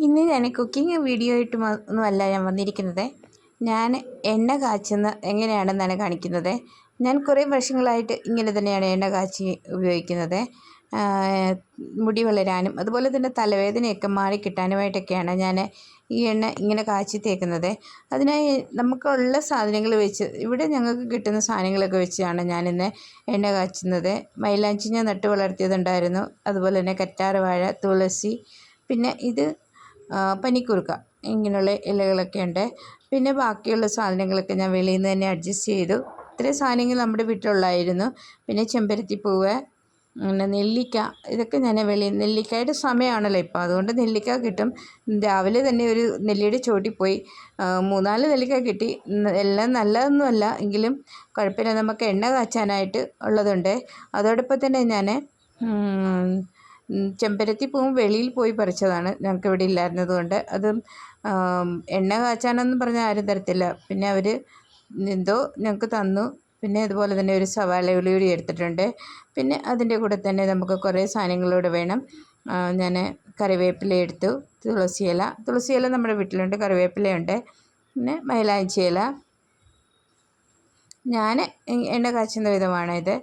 ഇന്ന് ഞാൻ cooking video ആയിട്ട് ഒന്നുമല്ല ഞാൻ വന്നിരിക്കുന്നത്. ഞാൻ എണ്ണ കാച്ചുന്ന എങ്ങനെയാണെന്നാണ് കാണിക്കുന്നത്. ഞാൻ കുറേ വർഷങ്ങളായിട്ട് ഇങ്ങനെ തന്നെയാണ് എണ്ണ കാച്ചി ഉപയോഗിക്കുന്നത്. മുടി വളരാനും അതുപോലെ തന്നെ തലവേദനയൊക്കെ മാറിക്കിട്ടാനുമായിട്ടൊക്കെയാണ് ഞാൻ ഈ എണ്ണ ഇങ്ങനെ കാച്ചി തേക്കുന്നത്. അതിനായി നമുക്കുള്ള സാധനങ്ങൾ വെച്ച് ഇവിടെ ഞങ്ങൾക്ക് കിട്ടുന്ന സാധനങ്ങളൊക്കെ വെച്ചാണ് ഞാനിന്ന് എണ്ണ കാച്ചുന്നത്. മൈലാഞ്ചി ഞാൻ നട്ട് വളർത്തിയതുണ്ടായിരുന്നു, അതുപോലെ തന്നെ കറ്റാർവാഴ, തുളസി, പിന്നെ ഇത് പനിക്കൂർക്ക, ഇങ്ങനെയുള്ള ഇലകളൊക്കെ ഉണ്ട്. പിന്നെ ബാക്കിയുള്ള സാധനങ്ങളൊക്കെ ഞാൻ വെളിയിൽ നിന്ന് തന്നെ അഡ്ജസ്റ്റ് ചെയ്തു. ഇത്രയും സാധനങ്ങൾ നമ്മുടെ വീട്ടിലുള്ളായിരുന്നു. പിന്നെ ചെമ്പരത്തിപ്പൂവ്, പിന്നെ നെല്ലിക്ക, ഇതൊക്കെ ഞാൻ നെല്ലിക്കയുടെ സമയമാണല്ലോ ഇപ്പോൾ, അതുകൊണ്ട് നെല്ലിക്ക കിട്ടും. രാവിലെ തന്നെ ഒരു നെല്ലിയുടെ ചോട്ടിൽ പോയി 3-4 നെല്ലിക്ക കിട്ടി. എല്ലാം നല്ലതൊന്നുമല്ല, എങ്കിലും കുഴപ്പമില്ല, നമുക്ക് എണ്ണ കാച്ചാനായിട്ട് ഉള്ളതുണ്ട്. അതോടൊപ്പം തന്നെ ഞാൻ ചെമ്പരത്തിപ്പൂവും വെളിയിൽ പോയി പറിച്ചതാണ്, ഞങ്ങൾക്ക് ഇവിടെ ഇല്ലായിരുന്നത് കൊണ്ട്. അതും എണ്ണ കാച്ചാനെന്നും പറഞ്ഞാൽ ആരും തരത്തില്ല, പിന്നെ അവർ എന്തോ ഞങ്ങൾക്ക് തന്നു. പിന്നെ അതുപോലെ തന്നെ ഒരു സവാള ഉള്ളി കൂടി എടുത്തിട്ടുണ്ട്. പിന്നെ അതിൻ്റെ കൂടെ തന്നെ നമുക്ക് കുറേ സാധനങ്ങളൂടെ വേണം. ഞാൻ കറിവേപ്പില എടുത്തു, തുളസിയില നമ്മുടെ വീട്ടിലുണ്ട്, കറിവേപ്പിലയുണ്ട്, പിന്നെ മൈലാഞ്ചി ഇല. ഞാൻ എണ്ണ കാച്ചുന്ന വിധമാണിത്.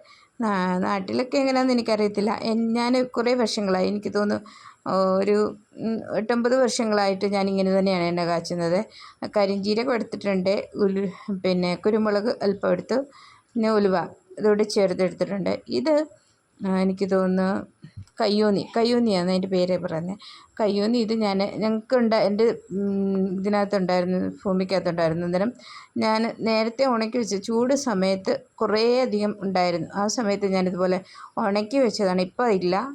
നാട്ടിലൊക്കെ എങ്ങനെയാണെന്ന് എനിക്കറിയത്തില്ല. ഞാൻ കുറേ വർഷങ്ങളായി, എനിക്ക് തോന്നുന്നു ഒരു 8-9 വർഷങ്ങളായിട്ട് ഞാനിങ്ങനെ തന്നെയാണ് എണ്ണ കാച്ചുന്നത്. കരിഞ്ജീരകം എടുത്തിട്ടുണ്ട്, പിന്നെ കുരുമുളക് അല്പം എടുത്തു, പിന്നെ ഉലുവ ഇതോടെ ചേർത്തെടുത്തിട്ടുണ്ട്. ഇത് എനിക്ക് തോന്നുന്നു കയ്യോന്നിയാണ് അതിൻ്റെ പേര് പറയുന്നത്. കയ്യോന്നി ഇത് ഞങ്ങൾക്കുണ്ട്, എൻ്റെ ഇതിനകത്തുണ്ടായിരുന്നു, ഭൂമിക്കകത്തുണ്ടായിരുന്നു. അന്നേരം ഞാൻ നേരത്തെ ഉണക്കി വെച്ച് ചൂട് സമയത്ത് കുറേ അധികം ഉണ്ടായിരുന്നു. ആ സമയത്ത് ഞാനിതുപോലെ ഉണക്കി വെച്ചതാണ്. ഇപ്പോൾ ഇല്ല,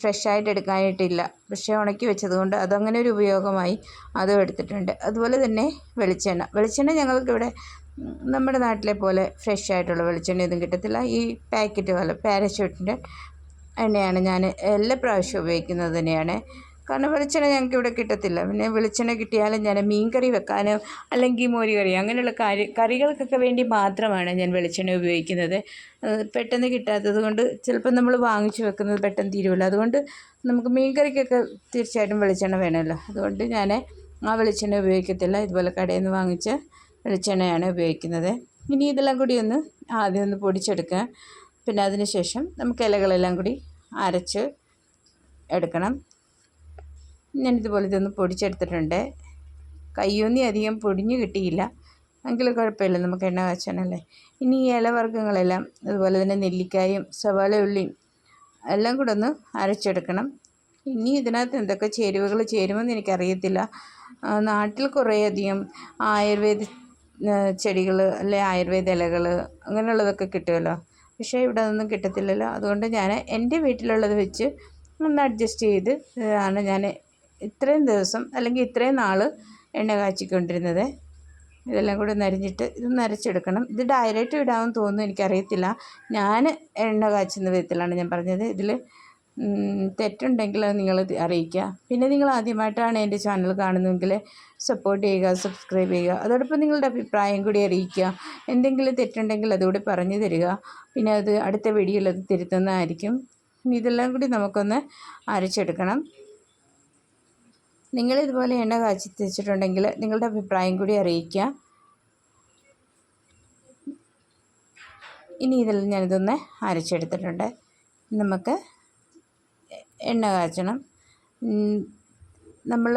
ഫ്രഷായിട്ട് എടുക്കാനായിട്ടില്ല, പക്ഷേ ഉണക്കി വെച്ചതുകൊണ്ട് അതങ്ങനെ ഒരു ഉപയോഗമായി. അതും എടുത്തിട്ടുണ്ട്. അതുപോലെ തന്നെ വെളിച്ചെണ്ണ ഞങ്ങൾക്കിവിടെ നമ്മുടെ നാട്ടിലെ പോലെ ഫ്രഷ് ആയിട്ടുള്ള വെളിച്ചെണ്ണയൊന്നും കിട്ടത്തില്ല. ഈ പാക്കറ്റ് പോലെ പാരച്യൂട്ടിൻ്റെ എണ്ണയാണ് ഞാൻ എല്ലാ പ്രാവശ്യവും ഉപയോഗിക്കുന്നത് തന്നെയാണ്. കാരണം വെളിച്ചെണ്ണ ഞങ്ങൾക്ക് ഇവിടെ കിട്ടത്തില്ല. പിന്നെ വെളിച്ചെണ്ണ കിട്ടിയാലും ഞാൻ മീൻ കറി വെക്കാനോ അല്ലെങ്കിൽ മോര് കറി അങ്ങനെയുള്ള കറികൾക്കൊക്കെ വേണ്ടി മാത്രമാണ് ഞാൻ വെളിച്ചെണ്ണ ഉപയോഗിക്കുന്നത്. പെട്ടെന്ന് കിട്ടാത്തത് കൊണ്ട് ചിലപ്പോൾ നമ്മൾ വാങ്ങിച്ച് വെക്കുന്നത് പെട്ടെന്ന് തീരുമല്ലോ, അതുകൊണ്ട് നമുക്ക് മീൻ കറിക്കൊക്കെ തീർച്ചയായിട്ടും വെളിച്ചെണ്ണ വേണമല്ലോ, അതുകൊണ്ട് ഞാൻ ആ വെളിച്ചെണ്ണ ഉപയോഗിക്കത്തില്ല. ഇതുപോലെ കടയിൽ നിന്ന് വാങ്ങിച്ച വെളിച്ചെണ്ണയാണ് ഉപയോഗിക്കുന്നത്. ഇനി ഇതെല്ലാം കൂടി ആദ്യം ഒന്ന് പൊടിച്ചെടുക്കുക. പിന്നെ അതിന് ശേഷം നമുക്ക് ഇലകളെല്ലാം കൂടി അരച്ച് എടുക്കണം. ഞാനിതുപോലെ ഇതൊന്ന് പൊടിച്ചെടുത്തിട്ടുണ്ട്. കയ്യൊന്നി അധികം പൊടിഞ്ഞ് കിട്ടിയില്ല, എങ്കിലും കുഴപ്പമില്ല, നമുക്ക് എണ്ണ കാച്ചാനല്ലേ. ഇനി ഈ ഇലവർഗ്ഗങ്ങളെല്ലാം അതുപോലെ തന്നെ നെല്ലിക്കായും സവാള ഉള്ളിയും എല്ലാം കൂടെ ഒന്ന് അരച്ചെടുക്കണം. ഇനി ഇതിനകത്ത് എന്തൊക്കെ ചേരുവകൾ ചേരുമെന്ന് എനിക്കറിയത്തില്ല. നാട്ടിൽ കുറേയധികം ആയുർവേദ ചെടികൾ അല്ലെ ആയുർവേദ ഇലകൾ അങ്ങനെയുള്ളതൊക്കെ കിട്ടുമല്ലോ, പക്ഷേ ഇവിടെ അതൊന്നും കിട്ടത്തില്ലല്ലോ. അതുകൊണ്ട് ഞാൻ എൻ്റെ വീട്ടിലുള്ളത് വെച്ച് ഒന്ന് അഡ്ജസ്റ്റ് ചെയ്ത് ആണ് ഞാൻ ഇത്രയും ദിവസം അല്ലെങ്കിൽ ഇത്രയും നാൾ എണ്ണ കാച്ചിക്കൊണ്ടിരുന്നത്. ഇതെല്ലാം കൂടി നരിഞ്ഞിട്ട് ഇതൊന്ന് അരച്ചെടുക്കണം. ഇത് ഡയറക്റ്റ് ഇടാമെന്ന് തോന്നുന്നു, എനിക്കറിയത്തില്ല. ഞാൻ എണ്ണ കാച്ചുന്ന വിധത്തിലാണ് ഞാൻ പറഞ്ഞത്. ഇതിൽ തെറ്റുണ്ടെങ്കിൽ അത് നിങ്ങൾ അറിയിക്കുക. പിന്നെ നിങ്ങൾ ആദ്യമായിട്ടാണ് എൻ്റെ ചാനൽ കാണുന്നതെങ്കിൽ സപ്പോർട്ട് ചെയ്യുക, സബ്സ്ക്രൈബ് ചെയ്യുക. അതോടൊപ്പം നിങ്ങളുടെ അഭിപ്രായം കൂടി അറിയിക്കുക. എന്തെങ്കിലും തെറ്റുണ്ടെങ്കിൽ അതുകൂടി പറഞ്ഞു തരിക. പിന്നെ അത് അടുത്ത വീഡിയോയിൽ അത് തിരുത്തുന്നതായിരിക്കും. ഇതെല്ലാം കൂടി നമുക്കൊന്ന് അരച്ചെടുക്കണം. നിങ്ങളിതുപോലെ എണ്ണ കാച്ചി തേച്ചിട്ടുണ്ടെങ്കിൽ നിങ്ങളുടെ അഭിപ്രായം കൂടി അറിയിക്കുക. ഇനി ഇതെല്ലാം ഞാനിതൊന്ന് അരച്ചെടുത്തിട്ടുണ്ട്. നമുക്ക് എണ്ണ കാച്ചണം. നമ്മൾ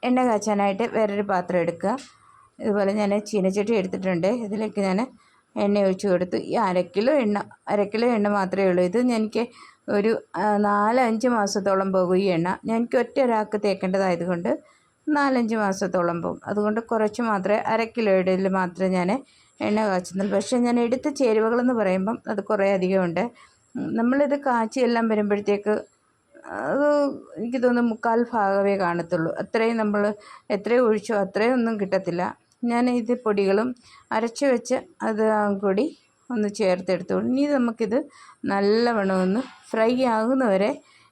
എണ്ണ കാച്ചാനായിട്ട് വേറൊരു പാത്രം എടുക്കുക. ഇതുപോലെ ഞാൻ ചീനച്ചട്ടി എടുത്തിട്ടുണ്ട്. ഇതിലേക്ക് ഞാൻ എണ്ണ ഒഴിച്ച് കൊടുത്തു. ഈ അര കിലോ എണ്ണ മാത്രമേ ഉള്ളൂ. ഇത് എനിക്ക് ഒരു 4-5 മാസത്തോളം പോകും ഈ എണ്ണ. എനിക്ക് ഒറ്റ ഒരാൾക്ക് തേക്കേണ്ടതായതുകൊണ്ട് 4-5 മാസത്തോളം പോകും. അതുകൊണ്ട് കുറച്ച് മാത്രമേ, അര കിലോയുടെ മാത്രമേ ഞാൻ എണ്ണ കാച്ചുന്നുള്ളൂ. പക്ഷേ ഞാൻ എടുത്ത ചേരുവകളെന്ന് പറയുമ്പം അത് കുറേ അധികമുണ്ട്. നമ്മളിത് കാച്ചി എല്ലാം വരുമ്പോഴത്തേക്ക് അത് എനിക്ക് തോന്നുന്നു 3/4 ഭാഗമേ കാണത്തുള്ളൂ. അത്രയും നമ്മൾ എത്രയും ഒഴിച്ചോ അത്രയും ഒന്നും കിട്ടത്തില്ല. ഞാൻ ഇത് പൊടികളും അരച്ച് വെച്ച് അത് കൂടി ഒന്ന് ചേർത്തെടുത്തോളൂ. ഇനി നമുക്കിത് നല്ലവണ്ണം ഒന്ന് ഫ്രൈ ആകുന്നവരെ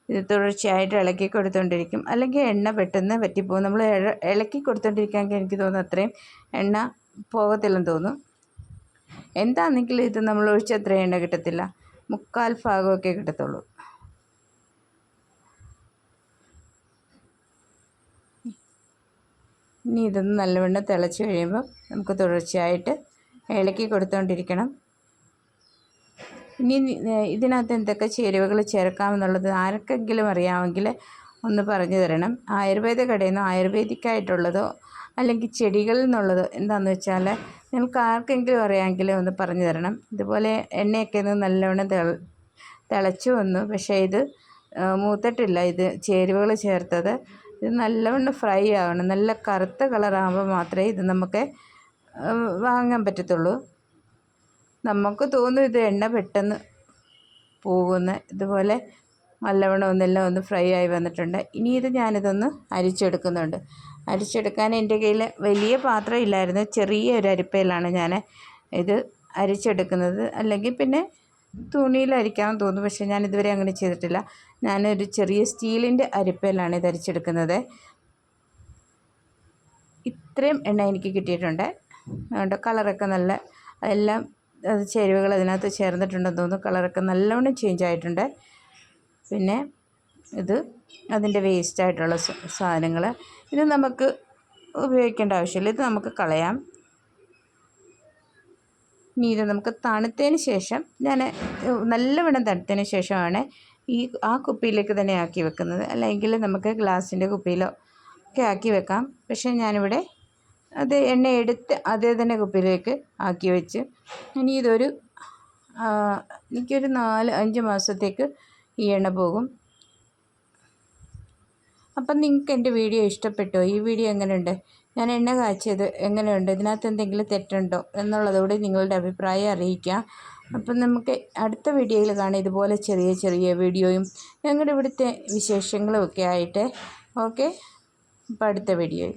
ഇത് തുടർച്ചയായിട്ട് ഇളക്കി കൊടുത്തുകൊണ്ടിരിക്കും, അല്ലെങ്കിൽ എണ്ണ പെട്ടെന്ന് വറ്റിപ്പോകും. നമ്മൾ ഇളക്കി കൊടുത്തുകൊണ്ടിരിക്കുകയെങ്കിൽ എനിക്ക് തോന്നുന്നു അത്രയും എണ്ണ പോകത്തില്ലെന്ന് തോന്നും. എന്താണെങ്കിലും ഇത് നമ്മൾ ഒഴിച്ച അത്രയും എണ്ണ കിട്ടത്തില്ല, 3/4 ഭാഗമൊക്കെ കിട്ടത്തുള്ളൂ. ഇനി ഇതൊന്ന് നല്ലവണ്ണം തിളച്ച് കഴിയുമ്പോൾ നമുക്ക് തുടർച്ചയായിട്ട് ഇളക്കി കൊടുത്തുകൊണ്ടിരിക്കണം. ഇനി ഇതിനകത്ത് എന്തൊക്കെ ചേരുവകൾ ചേർക്കാമെന്നുള്ളത് ആർക്കെങ്കിലും അറിയാമെങ്കിൽ ഒന്ന് പറഞ്ഞു തരണം. ആയുർവേദ കടയിൽ നിന്നോ ആയുർവേദിക്കായിട്ടുള്ളതോ അല്ലെങ്കിൽ ചെടികളിൽ നിന്നുള്ളതോ എന്താണെന്ന് വെച്ചാൽ നിങ്ങൾക്ക് ആർക്കെങ്കിലും അറിയാമെങ്കിൽ ഒന്ന് പറഞ്ഞു തരണം. ഇതുപോലെ എണ്ണയൊക്കെ ഒന്ന് നല്ലവണ്ണം തിളച്ചു വന്നു. പക്ഷേ ഇത് മൂത്തിട്ടില്ല. ഇത് ചേരുവകൾ ചേർത്തത് ഇത് നല്ലവണ്ണം ഫ്രൈ ആവണം. നല്ല കറുത്ത കളറാകുമ്പോൾ മാത്രമേ ഇത് നമുക്ക് വാങ്ങാൻ പറ്റത്തുള്ളൂ. നമുക്ക് തോന്നും ഇത് എണ്ണ പെട്ടെന്ന് പോകുന്ന. ഇതുപോലെ നല്ലവണ്ണം ഒന്ന് ഫ്രൈ ആയി വന്നിട്ടുണ്ട്. ഇനി ഇത് ഞാനിതൊന്ന് അരിച്ചെടുക്കുന്നുണ്ട്. അരിച്ചെടുക്കാൻ എൻ്റെ കയ്യിൽ വലിയ പാത്രം ഇല്ലായിരുന്നു. ചെറിയ ഒരു അരിപ്പയിലാണ് ഞാൻ ഇത് അരിച്ചെടുക്കുന്നത്. അല്ലെങ്കിൽ പിന്നെ തുണിയിൽ അരിക്കാമെന്ന് തോന്നുന്നു. പക്ഷേ ഞാൻ ഇതുവരെ അങ്ങനെ ചെയ്തിട്ടില്ല. ഞാനൊരു ചെറിയ സ്റ്റീലിൻ്റെ അരിപ്പയിലാണ് ഇത് അരിച്ചെടുക്കുന്നത്. ഇത്രയും എണ്ണ എനിക്ക് കിട്ടിയിട്ടുണ്ട്. അതുകൊണ്ട് കളറൊക്കെ നല്ല എല്ലാം ചേരുവകൾ അതിനകത്ത് ചേർന്നിട്ടുണ്ടെന്ന് തോന്നുന്നു. കളറൊക്കെ നല്ലവണ്ണം ചേഞ്ച് ആയിട്ടുണ്ട്. പിന്നെ ഇത് അതിൻ്റെ വേസ്റ്റായിട്ടുള്ള സാധനങ്ങൾ ഇത് നമുക്ക് ഉപയോഗിക്കേണ്ട ആവശ്യമില്ല. ഇത് നമുക്ക് കളയാം. ഇനി ഇത് നമുക്ക് തണുത്തതിന് ശേഷം ഞാൻ നല്ലവണ്ണം തണുത്തതിന് ശേഷമാണ് ആ കുപ്പിയിലേക്ക് തന്നെ ആക്കി വെക്കുന്നത്. അല്ലെങ്കിൽ നമുക്ക് ഗ്ലാസിൻ്റെ കുപ്പിയിലോ ഒക്കെ ആക്കി വെക്കാം. പക്ഷേ ഞാനിവിടെ അത് എണ്ണ എടുത്ത് അതേ തന്നെ കുപ്പിയിലേക്ക് ആക്കി വെച്ച് ഇനി ഇതൊരു എനിക്കൊരു 4-5 മാസത്തേക്ക് ഈ എണ്ണ പോകും. അപ്പം നിങ്ങൾക്ക് എൻ്റെ വീഡിയോ ഇഷ്ടപ്പെട്ടോ? ഈ വീഡിയോ എങ്ങനെയുണ്ട്? ഞാൻ എണ്ണ കാച്ചിയത് എങ്ങനെയുണ്ട്? ഇതിനകത്ത് എന്തെങ്കിലും തെറ്റുണ്ടോ എന്നുള്ളതോടെ നിങ്ങളുടെ അഭിപ്രായം അറിയിക്കുക. അപ്പം നമുക്ക് അടുത്ത വീഡിയോയിൽ കാണാം ഇതുപോലെ ചെറിയ ചെറിയ വീഡിയോയും ഞങ്ങളുടെ ഇവിടുത്തെ വിശേഷങ്ങളും ഒക്കെ ആയിട്ട്. ഓക്കെ, അപ്പോൾ അടുത്ത വീഡിയോയിൽ